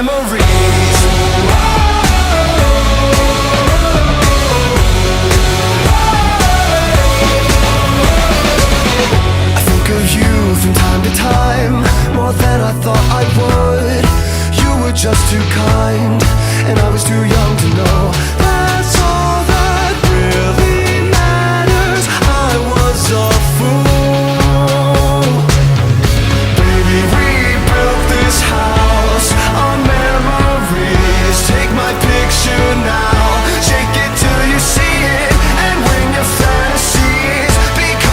memories. I think of you from time to time, more than I thought I would. You were just too kind, and I was too young to know